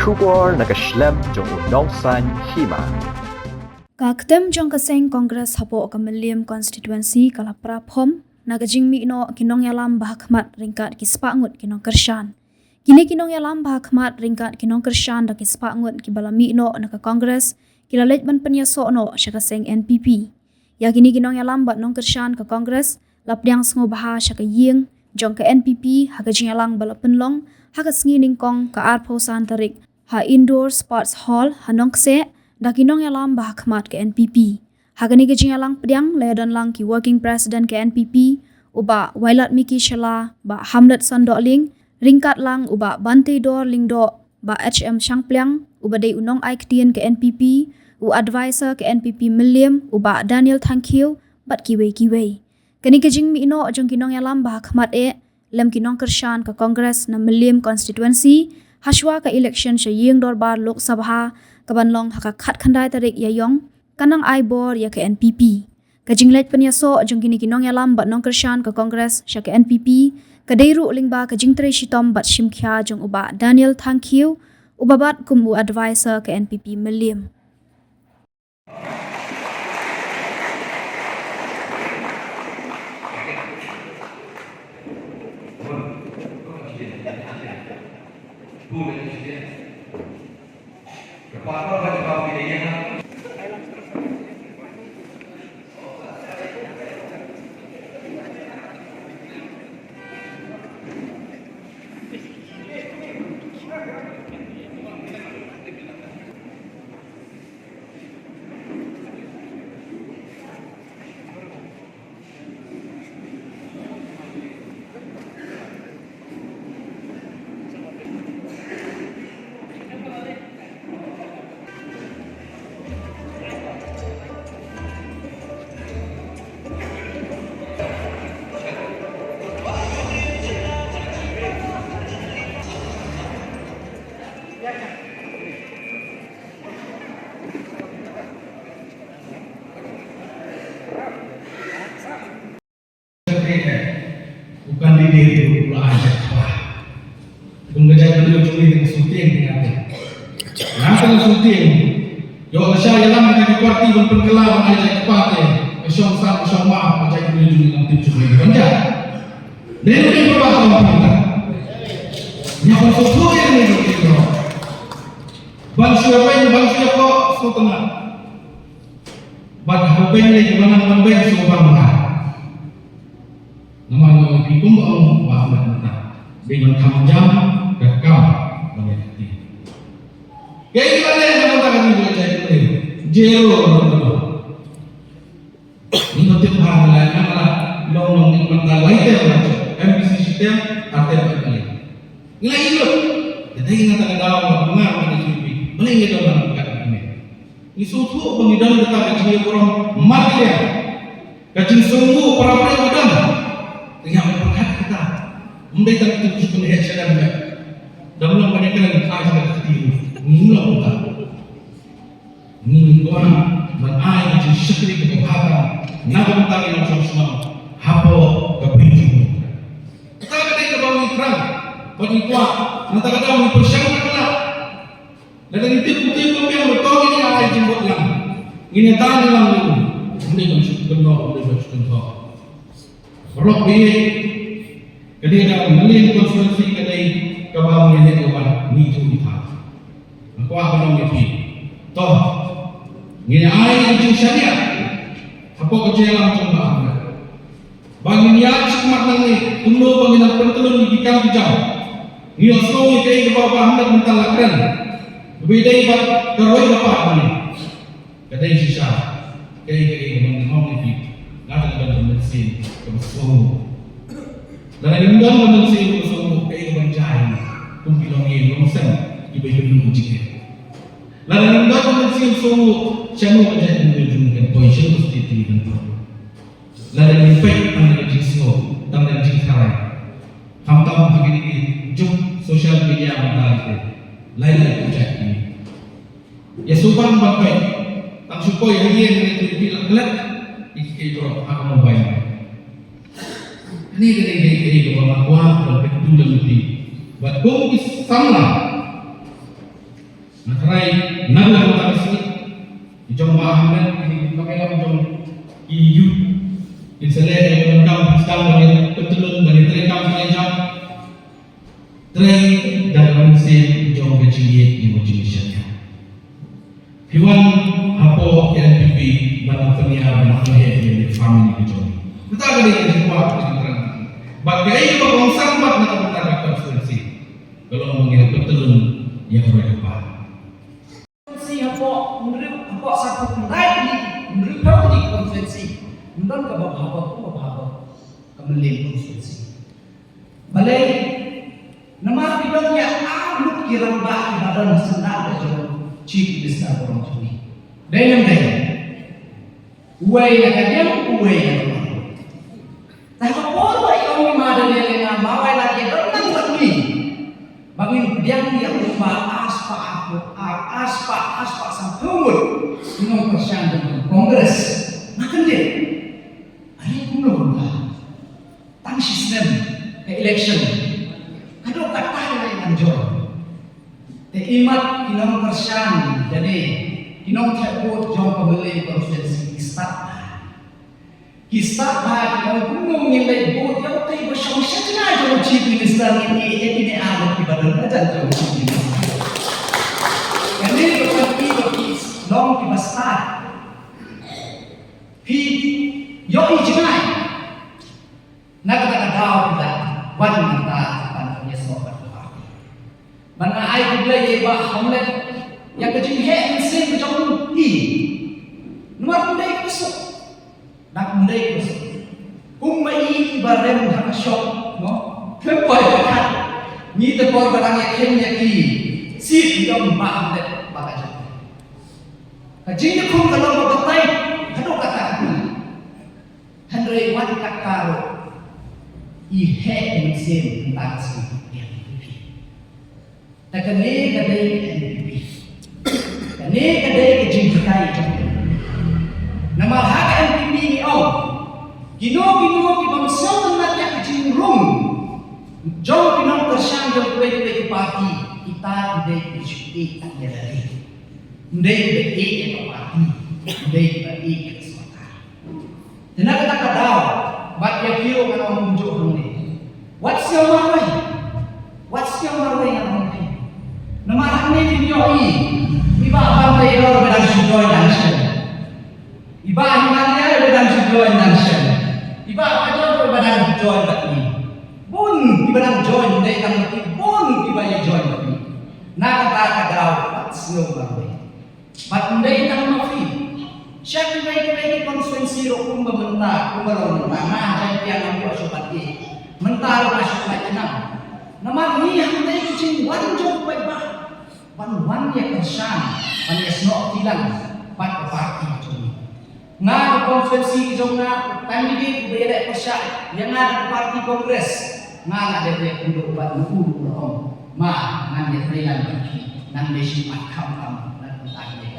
Shubor nakashlem jong unongsan hima. Kakdem jong kaseng Kongres hapo kameliam constituency kalapra phom nagajing mi no kinong yalam bahakmat ringkat kispangut kinong kershan. Kini kinong yalam bahakmat ringkat kinong kershan da kispangut kibalami no naka Kongres kilalet ban penyaso no syakaseng NPP. Ya kini kinong yalam bat nong kershan ke Kongres lapdiang sengo baha syaka ying jong ke NPP hagajing yalang balapenlong hagas nginingkong ke arposan tarik ha indoor sports hall hanong kse da kinong yalam bahakmat ke NPP. Hagani gajing yalang pediang ledan lang ki working president ke NPP uba wailat miki shala ba hamlet sandokling ringkat lang uba bante dor lingdo ba HM Shangpliang uba dei unong aiktien ke NPP u advisor ke NPP Milliam uba Daniel Thankiu bat kiwe. Kani gajing mi ino jong kinong yalam bahakmat lem kinong kershan ke Kongres na Milliam constituency haswa ke election syaying dorbar Lok Sabha kabanlong hakakat khandai tarik yayong kanang aibor ya ke NPP. Kajinglet penyaso jong kini kinong yalam bat nong kershan ke Kongres sya ke NPP kadairu lingba kajing tre shitom bat shimkhya jong uba Daniel Thankiu ubabat kum u advisor ke NPP Milliam. Bukan di diri pula aja pengejar beliau curi dengan syuting dengan syuting yo saya yalam dengan parti dan pengkelam aja kepate syong sa syong ma aja beliau curi dengan tim curi penjar dari ini berbahasa kita yang bersyukur ini itu bangsa ko sutana bad hapen ni gimana ban sopan mahal nama pikum ang bahmat na dengan kamjam kakam mengerti. Kaya kita yang mengatakan ini baca itu jero ini nanti bahagian mana long ini mental lain macam MPC sistem atau ini. Ini lagi loh. Jadi ingat ada dalam pengaruh di TV. Boleh kita melakukan ini. Ini suatu pengidam kita kecil orang mati ya. Kecil sungguh para pengidam. Yang berkat kita memberikan itu melihat sedang dan ulang banyak lagi ajar ketiru mengulang kita mengulang menaik jadi sekali kebahatan naga mentari yang sama hapo kepinju kita ketika bangun terang bagi kuat nanti kita mempersiapkan kita dan itu putih yang bertolak ini akan jemput yang ini tangan yang lalu ini bersyukur Rock bi kadai na Milliam constituency kadai kabang ni kawan ni tu ita aku akan ngi toh ni ai ni syariat apa kejalan coba bagi niat semak nangi tunggu bagi nak pentelun di kau jam ni osno ni kai ke bapa hendak mental lakran bedai bat keroi bapa ni kadai sisa kai menghong ni nak ada mesin kebesuh dan ada undang mesin kebesuh kayak kebencana kumpilongin longsen ibu-ibu jikir lalu undang mesin kebesuh siapa kerja menunjukkan posisi positif dan pro lalu impact anda jisno dan jikharai hamtam begini jum sosial media mental lain kerja ini ya subang bagai tak supaya yang itu gelap itu akan membayar. Ini kebanggaan dan ketujuan lebih. Buat kau sama Try nagla ko kasi ijong maaman ini pakilam jong EU insalere yung kam stang bani petulun bani try kam jam try dalam sen jong kecil di motivation Hiwan hapo KNPP bana tanya bana kaya di family jong kita kali ini semua tentang bagai bang sambat na kabutan konstitusi kalau mengira petulun yang berdepan Singapore menurut apa satu pendai ini menurut public konferensi menurut apa kemuliaan konferensi balai nama bidangnya amut kirang bah badan senang dan chief minister orang Cina dengan uai nak dia uai nak tak apa yang ada di dalam mawai lagi dorang bagi bagi dia rumah aspa sampai dengan persiapan dengan kongres makan dia hari kuno tang sistem election kado kata yang anjor te imat kinong persiapan jadi kinong cakut jong pemilih konstitusi kisah kinong kuno nilai bot yang tay bersama-sama jong chief minister ini ada di badan aja jong chief minister Kami berarti long kita start. Hi yoi jenai. Nak kata daw kita wan kita pan Yesus berdoa. Mana ai bila ye ba hamle yang kecil he mesin kecil i. Nomor mundai kusuk. Nak mundai kusuk. Umai barem hak shop no. Kepoi pakat. Ni tepor barang yang kenya ki. Si yang maham dek bagaja. Kajingnya kum kalau berbatai, kado kata Henry wan kakaro, ihe mesin tentang si NPP. Takane kadai NPP. Kane kadai kajing kai jom. Nama hak NPP ni au. Gino ki bangsa tenat yang kajing rum. Jom pinong tersyang jom kue parti. Kita tidak bersyukur tak ada lagi. Tidak berikut parti, tidak berikut kesempatan. Jangan kita kadau, buat yang kira kalau menunjuk ini. What's your way? What's your way yang mungkin? Nama ini dinyoi. Iba apa yang orang bedang sujoy nation. Iba himannya bedang sujoy nation. Iba apa yang bedang joy bagi. Bun ibadang joy tidak akan mati. Bun ibadang joy bagi. Nakakadaw at snow marway. But hindi kang mafi. Siya pinay konstituensi ro kung mamenta, kung marunong na dyan kaya ng Diyos o pati. Mentaro na siya kaya na. Naman niya hindi kucing wan jong pa iba. Wan niya kansyang. Wan niya snow tilang. Pat party jong. Nga konstituensi jong na kandidate ubaya pa siya. Yang nga party kongres. Nga na dito kung ubat ng ulo na ma nan dia trilan bagi nan besi akam nan tak dia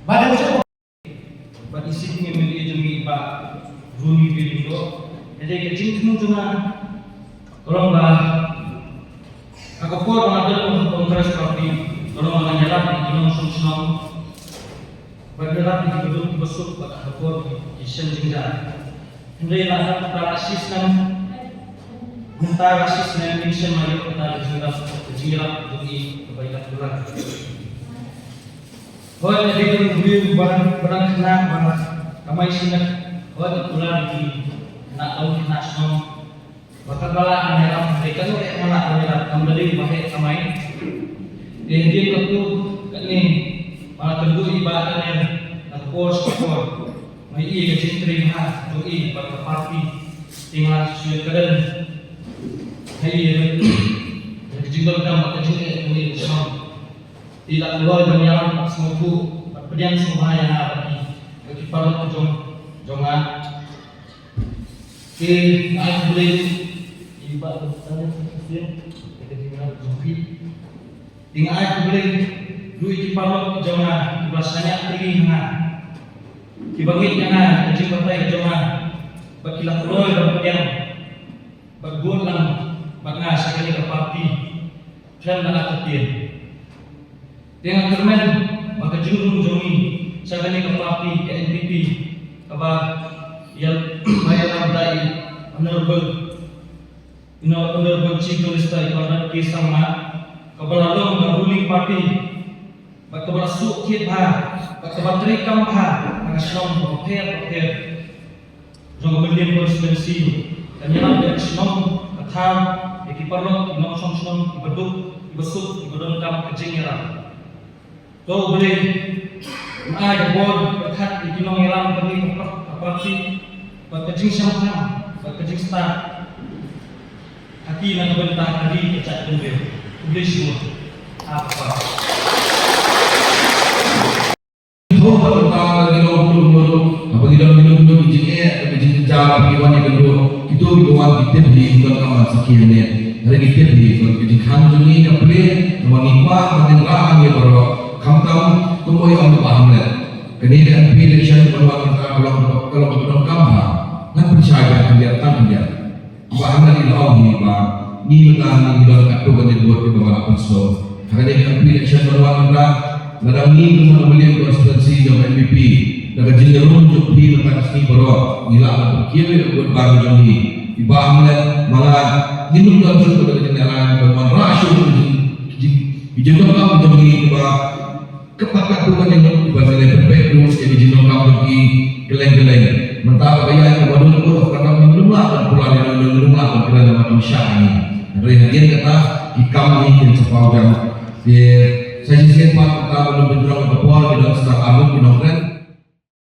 pada macam bagi sini memilih jemi pak Rumi Bindo jadi kecil temu cuma orang bah aku pun ada untuk kongres parti orang mengajar di Gunung Sumsong bergerak di gedung besuk pada aku di Senjata ini lah para sistem Mentara rasis dan Indonesia maju kita jirap bagi kebaikan Tuhan. Kalau jadi kemudian barang kena barang kamai sinak, kalau tular di nak tahu nasional, maka kalau anda mereka tu malah anda kembali pakai kamai. Dan dia tentu ni malah tentu ibadah yang kurs. Mai ia kecintri ha, tu i pada parti tinggal sesuai keadaan. Hai juga dalam kecil ini sama tidak keluar dari alam semua perdian semua yang ada bagi para jongan ke naik boleh ibadah tanya sekian kita tinggal jumpi tinggal air boleh duit di para jongan bahasanya tinggi hang dibagi jangan kecil partai jongan bagi lah keluar dari perdian bagun lang Bagaimana sekali ke parti dan anak kecil Dengan kermen maka jurung jongi sagani kapapi ke NPP kaba yang maya dai honorable chief minister Iwan Kisang Ma kabala long ruling party bakabala su kit bha bakabala tri kam bha ngasnom hotel jong William constituency kanya de snom atham ekiparlo nom snom ibaduk ibasuk ibadon kam kejingera to boleh ada board berkat di kinong elang kami apa sih berkecing sama berkecing start hati nak bentang hari kecak dulu boleh semua apa Tahu tentang kinong dulu apa kinong dulu ijing jalan kiwan yang dulu itu kiwan kita di bukan kamar sekian ni hari kita di ijing kan juni kaple mengipa mendengar angin baru kamu tunggu yang paham le. Kini kan election berlaku kalau berdoa kampanye, nak percaya kegiatan dia. Bahan dari lawan ini bang, ni menang ni dalam katuan yang buat di bawah konsul. Karena kan election berlaku ladang ni dengan beliau konstitusi yang MVP, dalam jenderung jupi lepas ni baru gila berkira buat baru jadi. Bahan le malah ni dalam contoh dari jenderal berman rasio dijenggak kamu jadi bah kepakat Tuhan yang dibandingkan berbeda jadi jinong kamu pergi geleng-geleng mentara bayar kepada dulu karena belum lakukan pulang yang belum lakukan kerana manusia ini dari hadiah kata ikam ini sepau dan saya sisir pak kita belum berjuang ke bawah di dalam setara abad di nongkrong